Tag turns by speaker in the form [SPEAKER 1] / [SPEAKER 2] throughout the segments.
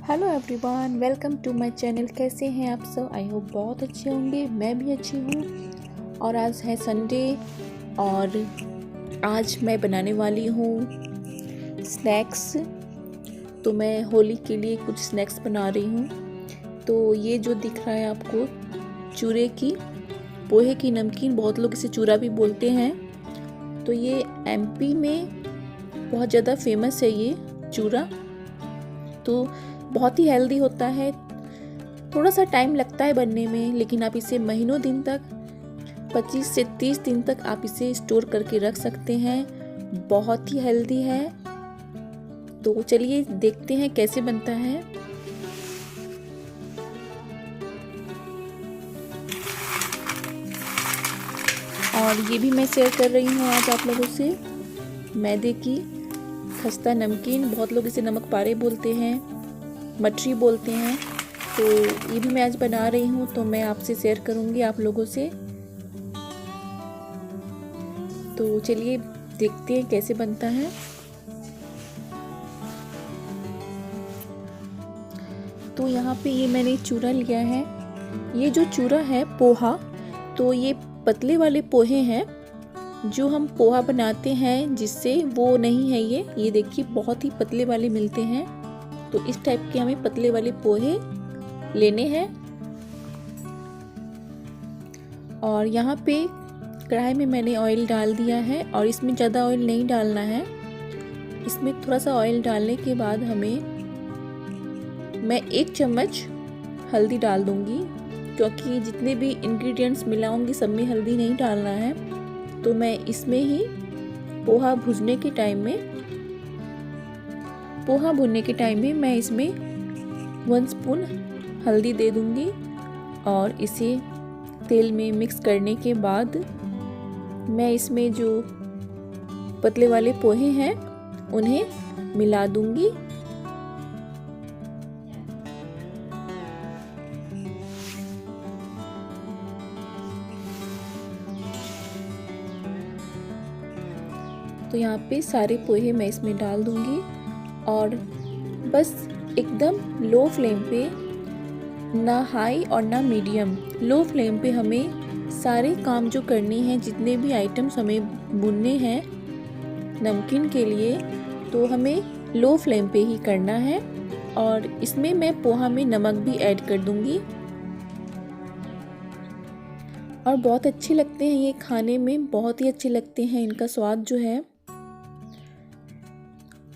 [SPEAKER 1] Hello everyone, welcome to my channel. कैसे हैं आप सब? आई होप बहुत अच्छे होंगे। मैं भी अच्छी हूँ। और आज है संडे और आज मैं बनाने वाली हूँ स्नैक्स। तो मैं होली के लिए कुछ स्नैक्स बना रही हूँ। तो ये जो दिख रहा है आपको, चूरे की पोहे की नमकीन, बहुत लोग इसे चूरा भी बोलते हैं। तो ये एमपी में बहुत ज़्यादा फेमस है ये चूरा। तो बहुत ही हेल्दी होता है। थोड़ा सा टाइम लगता है बनने में, लेकिन आप इसे महीनों दिन तक 25 से 30 दिन तक आप इसे स्टोर करके रख सकते हैं। बहुत ही हेल्दी है। तो चलिए देखते हैं कैसे बनता है। और ये भी मैं शेयर कर रही हूँ आज आप लोगों से, मैदे की खस्ता नमकीन। बहुत लोग इसे नमक पारे बोलते हैं, मठरी बोलते हैं। तो ये भी मैं आज बना रही हूँ, तो मैं आपसे शेयर करूँगी आप लोगों से। तो चलिए देखते हैं कैसे बनता है। तो यहाँ पे ये मैंने चूरा लिया है। ये जो चूरा है पोहा, तो ये पतले वाले पोहे हैं जो हम पोहा बनाते हैं जिससे, वो नहीं है ये देखिए बहुत ही पतले वाले मिलते हैं। तो इस टाइप के हमें पतले वाले पोहे लेने हैं। और यहाँ पे कढ़ाई में मैंने ऑयल डाल दिया है और इसमें ज़्यादा ऑयल नहीं डालना है। इसमें थोड़ा सा ऑयल डालने के बाद मैं 1 चम्मच हल्दी डाल दूंगी, क्योंकि जितने भी इंग्रेडिएंट्स मिलाऊंगी सब में हल्दी नहीं डालना है। तो मैं इसमें ही पोहा भुनने के टाइम में मैं इसमें 1 स्पून हल्दी दे दूंगी। और इसे तेल में मिक्स करने के बाद मैं इसमें जो पतले वाले पोहे हैं उन्हें मिला दूंगी। तो यहाँ पे सारे पोहे मैं इसमें डाल दूंगी और बस एकदम लो फ्लेम पे, ना हाई और ना मीडियम, लो फ्लेम पे हमें सारे काम जो करने हैं, जितने भी आइटम्स हमें भुनने हैं नमकीन के लिए, तो हमें लो फ्लेम पे ही करना है। और इसमें मैं पोहा में नमक भी ऐड कर दूंगी। और बहुत अच्छे लगते हैं ये खाने में, बहुत ही अच्छे लगते हैं इनका स्वाद जो है।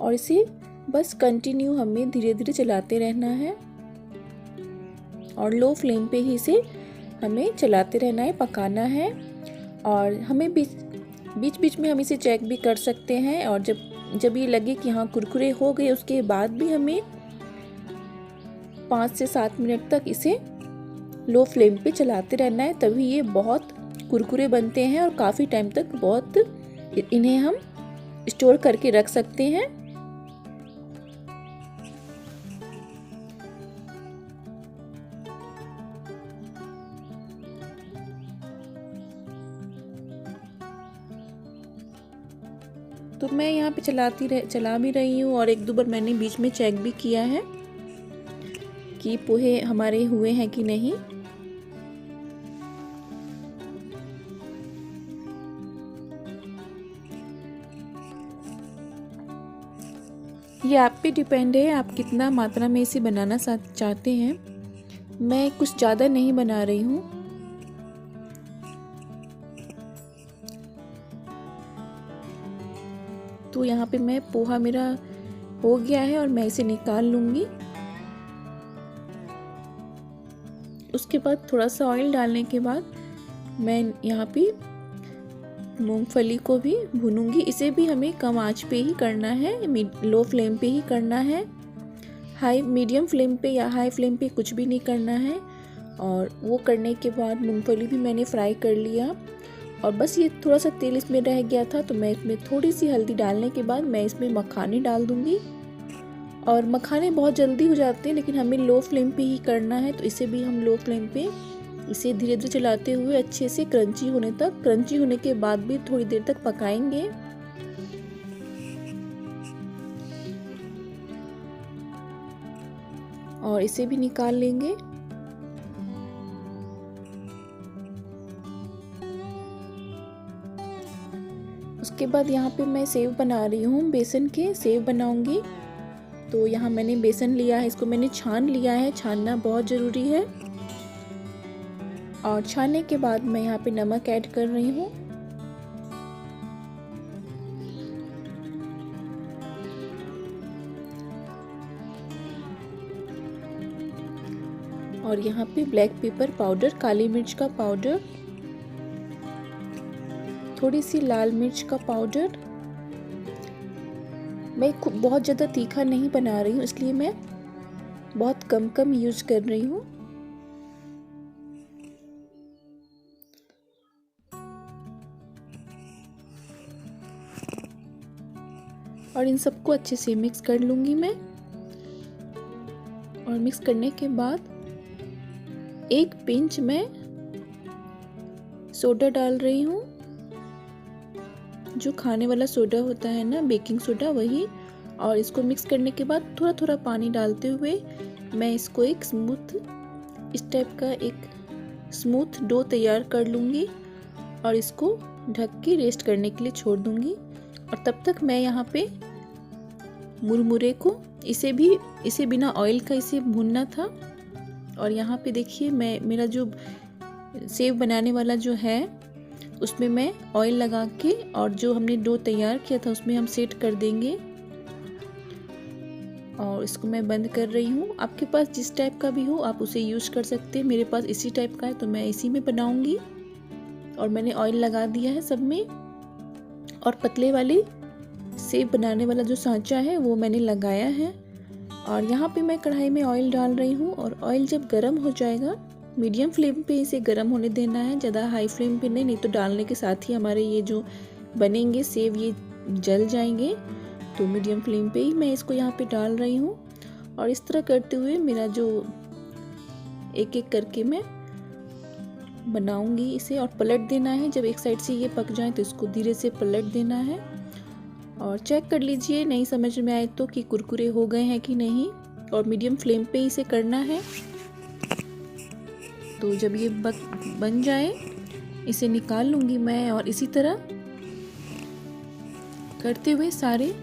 [SPEAKER 1] और इसे बस कंटिन्यू हमें धीरे धीरे चलाते रहना है और लो फ्लेम पे ही इसे हमें चलाते रहना है, पकाना है। और हमें बीच बीच में हम इसे चेक भी कर सकते हैं। और जब ये लगे कि हाँ कुरकुरे हो गए, उसके बाद भी हमें 5 से 7 मिनट तक इसे लो फ्लेम पे चलाते रहना है, तभी ये बहुत कुरकुरे बनते हैं और काफ़ी टाइम तक इन्हें हम स्टोर करके रख सकते हैं। तो मैं यहाँ पे चला भी रही हूँ और 1-2 बार मैंने बीच में चेक भी किया है कि पोहे हमारे हुए हैं कि नहीं। ये आप पे डिपेंड है, आप कितना मात्रा में इसे बनाना चाहते हैं। मैं कुछ ज़्यादा नहीं बना रही हूँ। तो यहाँ पे मैं पोहा मेरा हो गया है और मैं इसे निकाल लूँगी। उसके बाद थोड़ा सा ऑयल डालने के बाद मैं यहाँ पे मूंगफली को भी भूनूंगी। इसे भी हमें कम आंच पे ही करना है, लो फ्लेम पे ही करना है। मीडियम फ्लेम पे या हाई फ्लेम पे कुछ भी नहीं करना है। और वो करने के बाद मूंगफली भी मैंने फ्राई कर लिया और बस ये थोड़ा सा तेल इसमें रह गया था, तो मैं इसमें थोड़ी सी हल्दी डालने के बाद मैं इसमें मखाने डाल दूंगी। और मखाने बहुत जल्दी हो जाते हैं, लेकिन हमें लो फ्लेम पे ही करना है। तो इसे भी हम लो फ्लेम पे इसे धीरे धीरे चलाते हुए अच्छे से क्रंची होने के बाद भी थोड़ी देर तक पकाएंगे। और इसे भी निकाल लेंगे। उसके बाद यहाँ पे मैं सेव बना रही हूँ, बेसन के सेव बनाऊंगी। तो यहाँ मैंने बेसन लिया है, इसको मैंने छान लिया है, छानना बहुत ज़रूरी है। और छानने के बाद मैं यहाँ पे नमक ऐड कर रही हूँ। और यहाँ पे ब्लैक पेपर पाउडर, काली मिर्च का पाउडर, थोड़ी सी लाल मिर्च का पाउडर। मैं बहुत ज़्यादा तीखा नहीं बना रही हूँ, इसलिए मैं बहुत कम कम यूज कर रही हूँ। और इन सबको अच्छे से मिक्स कर लूँगी मैं। और मिक्स करने के बाद एक पिंच मैं सोडा डाल रही हूँ, जो खाने वाला सोडा होता है ना, बेकिंग सोडा, वही। और इसको मिक्स करने के बाद थोड़ा थोड़ा पानी डालते हुए मैं इसको एक स्मूथ, इस टाइप का एक स्मूथ डो तैयार कर लूँगी। और इसको ढक के रेस्ट करने के लिए छोड़ दूँगी। और तब तक मैं यहाँ पे मुरमुरे को, इसे बिना ऑयल का इसे भूनना था। और यहाँ पे देखिए मैं, मेरा जो सेव बनाने वाला जो है उसमें मैं ऑयल लगा के, और जो हमने डो तैयार किया था उसमें हम सेट कर देंगे। और इसको मैं बंद कर रही हूँ। आपके पास जिस टाइप का भी हो आप उसे यूज कर सकते हैं। मेरे पास इसी टाइप का है तो मैं इसी में बनाऊंगी। और मैंने ऑयल लगा दिया है सब में। और पतले वाली सेव बनाने वाला जो सांचा है वो मैंने लगाया है। और यहाँ पे मैं कढ़ाई में ऑयल डाल रही हूँ। और ऑयल जब गर्म हो जाएगा, मीडियम फ्लेम पे इसे गर्म होने देना है, ज़्यादा हाई फ्लेम पे नहीं तो डालने के साथ ही हमारे ये जो बनेंगे सेव ये जल जाएंगे। तो मीडियम फ्लेम पे ही मैं इसको यहाँ पे डाल रही हूँ। और इस तरह करते हुए मेरा जो एक एक करके मैं बनाऊंगी इसे। और पलट देना है, जब एक साइड से ये पक जाए तो इसको धीरे से पलट देना है। और चेक कर लीजिए नहीं समझ में आए तो कि कुरकुरे हो गए हैं कि नहीं। और मीडियम फ्लेम पे इसे करना है। तो जब ये बन जाए इसे निकाल लूँगी मैं। और इसी तरह करते हुए सारे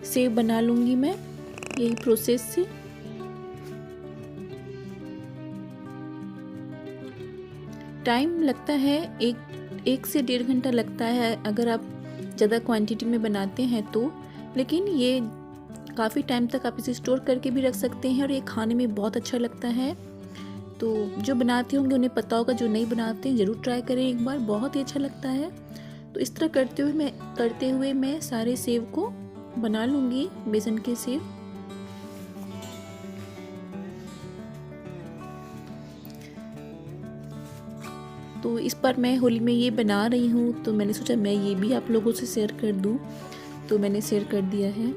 [SPEAKER 1] सेव बना लूँगी मैं, यही प्रोसेस से। टाइम लगता है एक से 1.5 घंटा लगता है अगर आप ज़्यादा क्वांटिटी में बनाते हैं तो। लेकिन ये काफ़ी टाइम तक आप इसे स्टोर करके भी रख सकते हैं और ये खाने में बहुत अच्छा लगता है। तो जो बनाते होंगे उन्हें पता होगा, जो नहीं बनाते हैं ज़रूर ट्राई करें एक बार, बहुत ही अच्छा लगता है। तो इस तरह करते हुए मैं सारे सेव को बना लूँगी, बेसन के सेव। तो इस बार मैं होली में ये बना रही हूँ तो मैंने सोचा मैं ये भी आप लोगों से शेयर कर दूँ, तो मैंने शेयर कर दिया है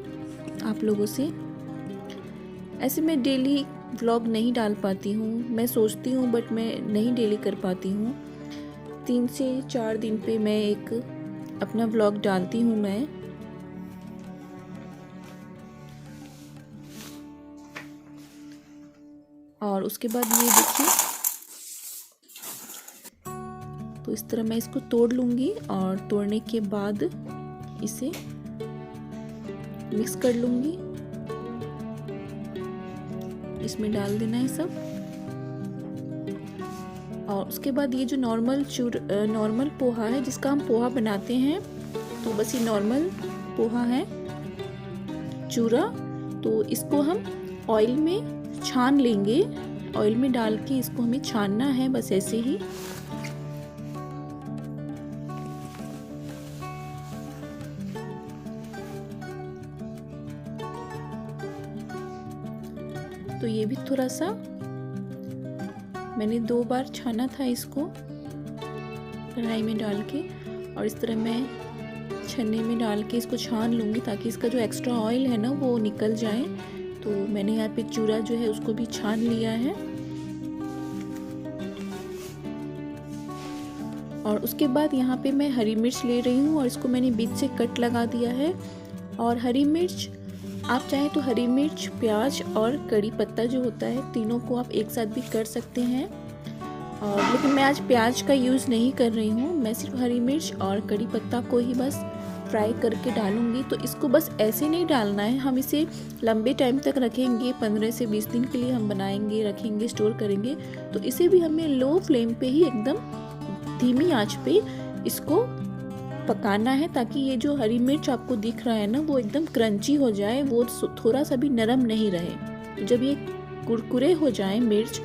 [SPEAKER 1] आप लोगों से। ऐसे मैं डेली व्लॉग नहीं डाल पाती हूँ, मैं सोचती हूँ बट मैं नहीं डेली कर पाती हूँ। 3 से 4 दिन पे मैं एक अपना व्लॉग डालती हूँ मैं। और उसके बाद ये देखिए, तो इस तरह मैं इसको तोड़ लूँगी। और तोड़ने के बाद इसे मिक्स कर लूँगी, इसमें डाल देना है सब। और उसके बाद ये जो नॉर्मल पोहा है जिसका हम पोहा बनाते हैं, तो बस ये नॉर्मल पोहा है, चूरा। तो इसको हम ऑयल में छान लेंगे, ऑयल में डाल के इसको हमें छानना है, बस ऐसे ही। तो ये भी थोड़ा सा मैंने 2 बार छाना था इसको कढ़ाई में डाल के। और इस तरह मैं छन्ने में डाल के इसको छान लूँगी ताकि इसका जो एक्स्ट्रा ऑयल है ना वो निकल जाए। तो मैंने यहाँ पे चूरा जो है उसको भी छान लिया है। और उसके बाद यहाँ पे मैं हरी मिर्च ले रही हूँ और इसको मैंने बीच से कट लगा दिया है। और हरी मिर्च आप चाहें तो हरी मिर्च, प्याज और कड़ी पत्ता जो होता है, तीनों को आप एक साथ भी कर सकते हैं। और लेकिन मैं आज प्याज का यूज़ नहीं कर रही हूँ, मैं सिर्फ हरी मिर्च और कड़ी पत्ता को ही बस फ्राई करके डालूँगी। तो इसको बस ऐसे नहीं डालना है, हम इसे लंबे टाइम तक रखेंगे, 15 से 20 दिन के लिए हम बनाएंगे, रखेंगे, स्टोर करेंगे। तो इसे भी हमें लो फ्लेम पे ही एकदम धीमी आंच पे इसको पकाना है, ताकि ये जो हरी मिर्च आपको दिख रहा है ना, वो एकदम क्रंची हो जाए, वो थोड़ा सा भी नरम नहीं रहे। तो जब ये कुरकुरे हो जाए मिर्च,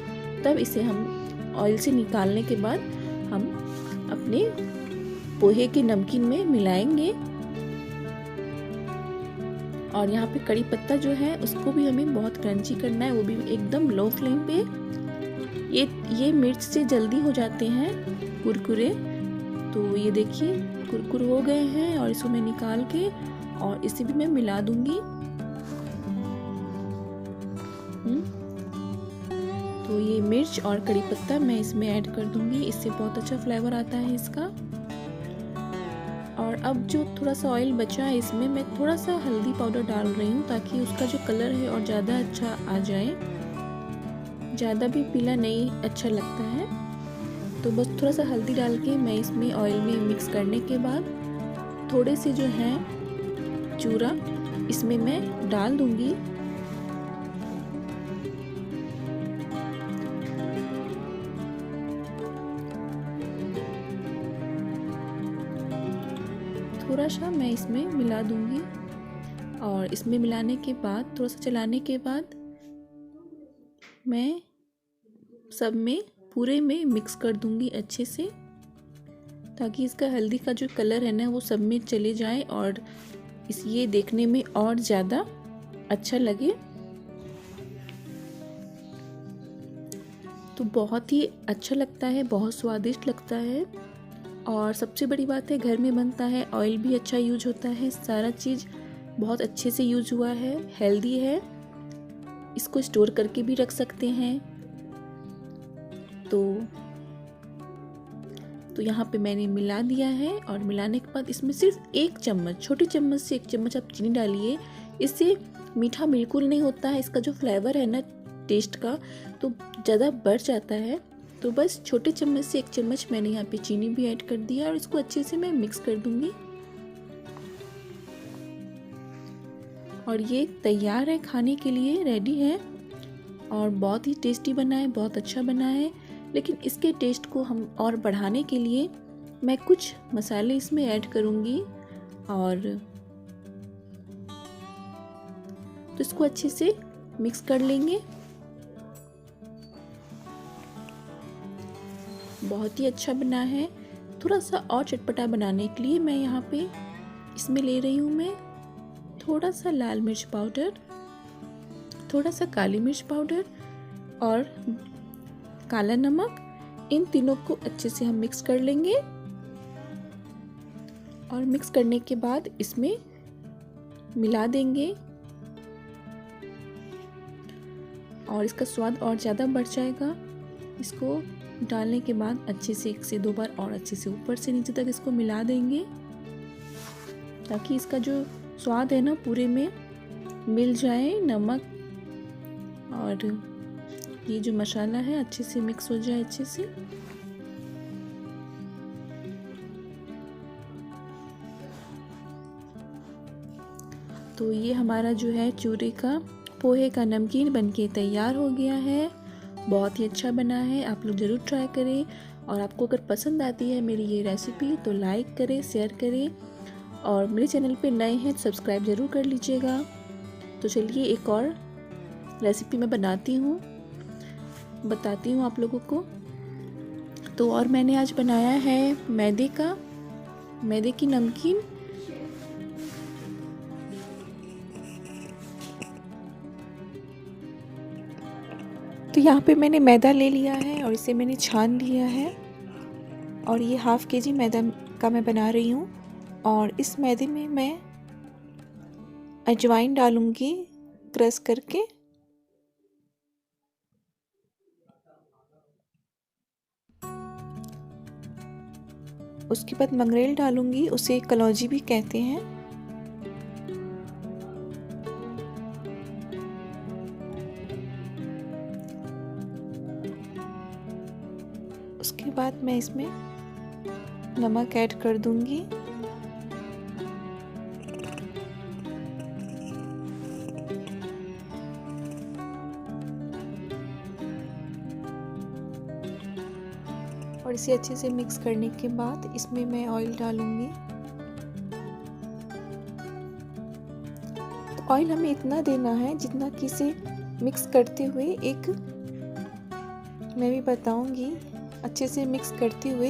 [SPEAKER 1] तब इसे हम ऑयल से निकालने के बाद हम अपने पोहे के नमकीन में मिलाएंगे। और यहाँ पे कड़ी पत्ता जो है उसको भी हमें बहुत क्रंची करना है, वो भी एकदम लो फ्लेम पे। ये मिर्च से जल्दी हो जाते हैं कुरकुरे। तो ये देखिए कुरकुर हो गए हैं और इसको मैं निकाल के और इसे भी मैं मिला दूंगी। तो ये मिर्च और कड़ी पत्ता मैं इसमें ऐड कर दूंगी, इससे बहुत अच्छा फ्लेवर आता है इसका। और अब जो थोड़ा सा ऑयल बचा है इसमें मैं थोड़ा सा हल्दी पाउडर डाल रही हूँ, ताकि उसका जो कलर है और ज़्यादा अच्छा आ जाए। ज़्यादा भी पीला नहीं अच्छा लगता है, तो बस थोड़ा सा हल्दी डाल के मैं इसमें ऑयल में मिक्स करने के बाद थोड़े से जो है चूरा इसमें मैं डाल दूंगी। थोड़ा सा मैं इसमें मिला दूंगी और इसमें मिलाने के बाद थोड़ा सा चलाने के बाद मैं सब में पूरे में मिक्स कर दूंगी अच्छे से, ताकि इसका हल्दी का जो कलर है ना वो सब में चले जाए और ये देखने में और ज़्यादा अच्छा लगे। तो बहुत ही अच्छा लगता है, बहुत स्वादिष्ट लगता है। और सबसे बड़ी बात है घर में बनता है, ऑयल भी अच्छा यूज होता है, सारा चीज़ बहुत अच्छे से यूज हुआ है, हेल्दी है, इसको स्टोर करके भी रख सकते हैं। तो यहाँ पे मैंने मिला दिया है और मिलाने के बाद इसमें सिर्फ 1 चम्मच, छोटी चम्मच से 1 चम्मच आप चीनी डालिए। इससे मीठा बिल्कुल नहीं होता है, इसका जो फ्लेवर है ना टेस्ट का तो ज़्यादा बढ़ जाता है। तो बस छोटे चम्मच से 1 चम्मच मैंने यहाँ पे चीनी भी ऐड कर दिया और इसको अच्छे से मैं मिक्स कर दूंगी। और ये तैयार है, खाने के लिए रेडी है और बहुत ही टेस्टी बना है, बहुत अच्छा बना है। लेकिन इसके टेस्ट को हम और बढ़ाने के लिए मैं कुछ मसाले इसमें ऐड करूँगी और तो इसको अच्छे से मिक्स कर लेंगे। बहुत ही अच्छा बना है। थोड़ा सा और चटपटा बनाने के लिए मैं यहाँ पे इसमें ले रही हूँ मैं थोड़ा सा लाल मिर्च पाउडर, थोड़ा सा काली मिर्च पाउडर और काला नमक। इन तीनों को अच्छे से हम मिक्स कर लेंगे और मिक्स करने के बाद इसमें मिला देंगे और इसका स्वाद और ज़्यादा बढ़ जाएगा। इसको डालने के बाद अच्छे से 1 से 2 बार और अच्छे से ऊपर से नीचे तक इसको मिला देंगे, ताकि इसका जो स्वाद है ना पूरे में मिल जाए, नमक और ये जो मसाला है अच्छे से मिक्स हो जाए अच्छे से। तो ये हमारा जो है चूरे का पोहे का नमकीन बनके तैयार हो गया है। बहुत ही अच्छा बना है, आप लोग ज़रूर ट्राई करें। और आपको अगर पसंद आती है मेरी ये रेसिपी तो लाइक करें, शेयर करें और मेरे चैनल पे नए हैं तो सब्सक्राइब ज़रूर कर लीजिएगा। तो चलिए एक और रेसिपी मैं बनाती हूँ, बताती हूँ आप लोगों को। तो और मैंने आज बनाया है मैदे की नमकीन। तो यहाँ पे मैंने मैदा ले लिया है और इसे मैंने छान लिया है और ये ½ kg मैदा का मैं बना रही हूँ। और इस मैदे में मैं अजवाइन डालूँगी क्रश करके। उसके बाद मंगरेल डालूँगी, उसे कलौंजी भी कहते हैं। उसके बाद मैं इसमें नमक ऐड कर दूंगी। और इसे अच्छे से मिक्स करने के बाद इसमें मैं ऑयल डालूंगी। तो ऑयल हमें इतना देना है जितना कि इसे मिक्स करते हुए मैं भी बताऊंगी, अच्छे से मिक्स करते हुए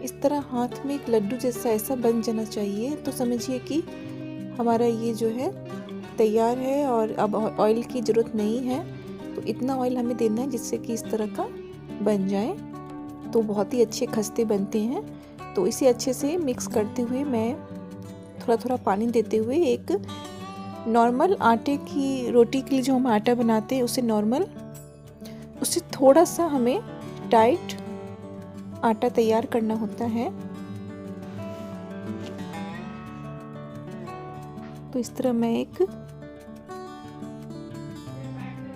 [SPEAKER 1] इस तरह हाथ में एक लड्डू जैसा ऐसा बन जाना चाहिए। तो समझिए कि हमारा ये जो है तैयार है और अब ऑयल की ज़रूरत नहीं है। तो इतना ऑयल हमें देना है जिससे कि इस तरह का बन जाए, तो बहुत ही अच्छे खस्ते बनते हैं। तो इसे अच्छे से मिक्स करते हुए मैं थोड़ा थोड़ा पानी देते हुए एक नॉर्मल आटे की रोटी के लिए जो हम आटा बनाते हैं उससे थोड़ा सा हमें टाइट आटा तैयार करना होता है। तो इस तरह मैं एक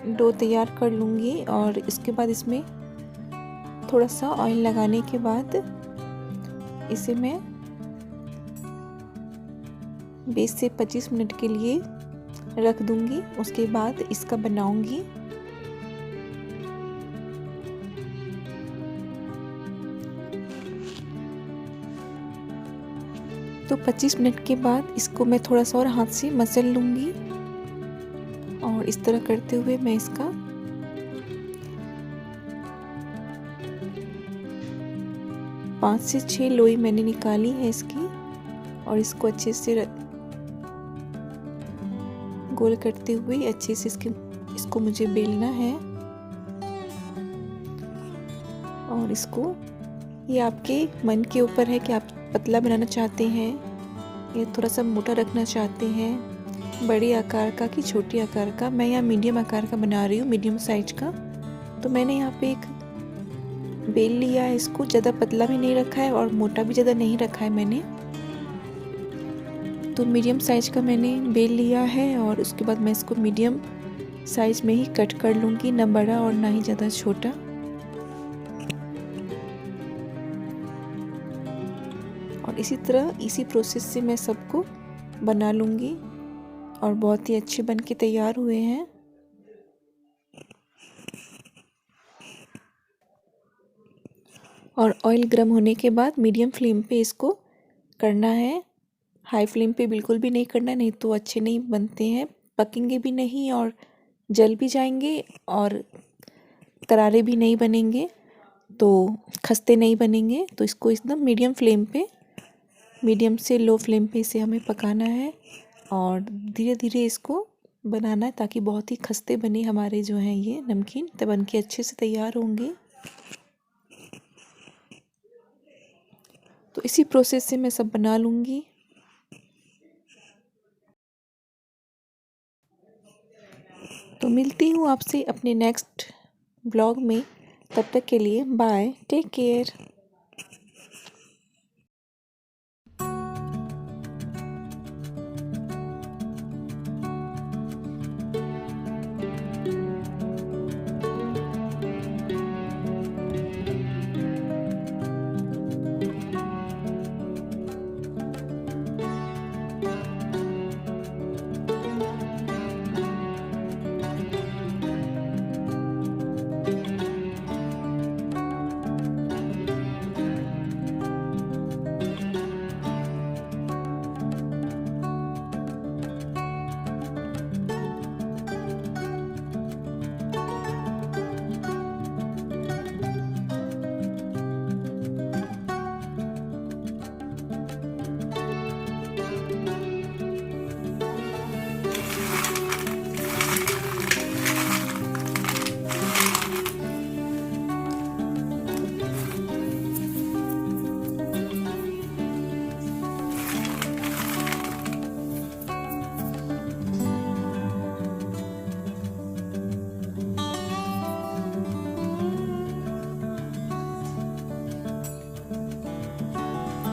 [SPEAKER 1] डो तैयार कर लूँगी और इसके बाद इसमें थोड़ा सा ऑयल लगाने के बाद इसे मैं 20 से 25 मिनट के लिए रख दूँगी। उसके बाद इसका बनाऊँगी। तो 25 मिनट के बाद इसको मैं थोड़ा सा और हाथ से मसल लूँगी और इस तरह करते हुए मैं इसका पाँच से 6 लोई मैंने निकाली है इसकी, और इसको अच्छे से गोल करते हुए अच्छे से इसको मुझे बेलना है। और इसको ये आपके मन के ऊपर है कि आप पतला बनाना चाहते हैं या थोड़ा सा मोटा रखना चाहते हैं, बड़े आकार का कि छोटे आकार का। मैं यहाँ मीडियम आकार का बना रही हूँ, मीडियम साइज का। तो मैंने यहाँ पे एक बेल लिया है, इसको ज़्यादा पतला भी नहीं रखा है और मोटा भी ज़्यादा नहीं रखा है मैंने। तो मीडियम साइज का मैंने बेल लिया है और उसके बाद मैं इसको मीडियम साइज में ही कट कर लूँगी, ना बड़ा और ना ही ज़्यादा छोटा। और इसी तरह इसी प्रोसेस से मैं सबको बना लूँगी और बहुत ही अच्छे बन के तैयार हुए हैं। और ऑयल गर्म होने के बाद मीडियम फ्लेम पे इसको करना है, हाई फ्लेम पे बिल्कुल भी नहीं करना, नहीं तो अच्छे नहीं बनते हैं, पकेंगे भी नहीं और जल भी जाएंगे और करारे भी नहीं बनेंगे, तो खस्ते नहीं बनेंगे। तो इसको एकदम मीडियम फ्लेम पे, मीडियम से लो फ्लेम पे इसे हमें पकाना है और धीरे धीरे इसको बनाना है ताकि बहुत ही खस्ते बने हमारे जो हैं ये नमकीन, तब बन के अच्छे से तैयार होंगे। तो इसी प्रोसेस से मैं सब बना लूँगी। तो मिलती हूँ आपसे अपने नेक्स्ट ब्लॉग में, तब तक के लिए बाय, टेक केयर।